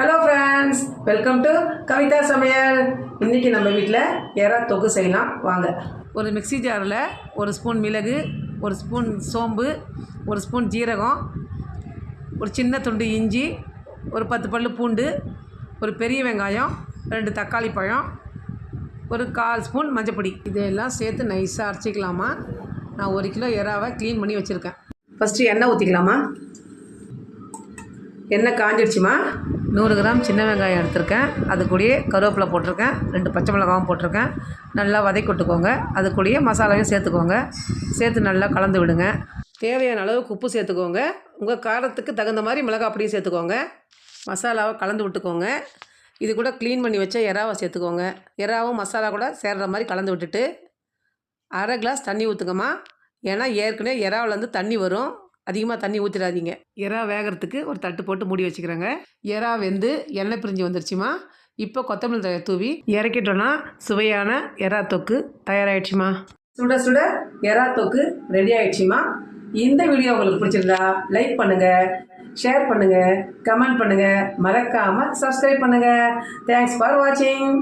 Hello friends, welcome to Kavitha சமையல். இன்றைக்கி நம்ம வீட்டில் எறா தொக்கு செய்யலாம் வாங்க. ஒரு மிக்ஸி ஜாரில் ஒரு ஸ்பூன் மிளகு, ஒரு ஸ்பூன் சோம்பு, ஒரு ஸ்பூன் ஜீரகம், ஒரு சின்ன துண்டு இஞ்சி, ஒரு 10 பல்லு பூண்டு, ஒரு பெரிய வெங்காயம், 2 தக்காளி பழம், ஒரு 1/4 ஸ்பூன் மஞ்சப்பொடி, இதையெல்லாம் சேர்த்து நைஸாக அரைச்சிக்கலாமா. நான் 1 கிலோ எறாவை க்ளீன் பண்ணி வச்சுருக்கேன். ஃபஸ்ட்டு எண்ணெய் ஊற்றிக்கலாமா. எண்ணெய் காஞ்சிடுச்சுமா. 100 கிராம் சின்ன வெங்காயம் எடுத்திருக்கேன். அது கூடயே கருவேப்பிலை போட்டிருக்கேன், 2 பச்சை மிளகாவும் போட்டிருக்கேன். நல்லா வதக்கி விட்டுக்கோங்க. அது கூடயே மசாலாவையும் சேர்த்துக்கோங்க. சேர்த்து நல்லா கலந்து விடுங்க. தேவையான அளவுக்கு உப்பு சேர்த்துக்கோங்க. உங்கள் காரத்துக்கு தகுந்த மாதிரி மிளகாய் அப்படியே சேர்த்துக்கோங்க. மசாலாவை கலந்து விட்டுக்கோங்க. இது கூட க்ளீன் பண்ணி வச்ச எறாவை சேர்த்துக்கோங்க. எறாவும் மசாலா கூட சேர்கிற மாதிரி கலந்து விட்டுட்டு 1/2 கிளாஸ் தண்ணி ஊற்றுங்கம்மா. ஏன்னா ஏற்கனவே எறாவிலேருந்து தண்ணி வரும், அதிகமாக தண்ணி ஊற்றிடாதீங்க. எறா வேகிறதுக்கு ஒரு தட்டு போட்டு மூடி வச்சுக்கிறேங்க. எறா வெந்து எண்ணெய் பிரிஞ்சு வந்துருச்சுமா. இப்போ கொத்தமல்லி தழை தூவி இறக்கிட்டோன்னா சுவையான எறா தொக்கு தயாராகிடுச்சுமா. சுட சுட எறா தொக்கு ரெடி ஆகிடுச்சுமா. இந்த வீடியோ உங்களுக்கு பிடிச்சிருந்தா லைக் பண்ணுங்கள், ஷேர் பண்ணுங்கள், கமெண்ட் பண்ணுங்கள், மறக்காமல் சப்ஸ்கிரைப் பண்ணுங்கள். தேங்க்ஸ் ஃபார் வாட்சிங்.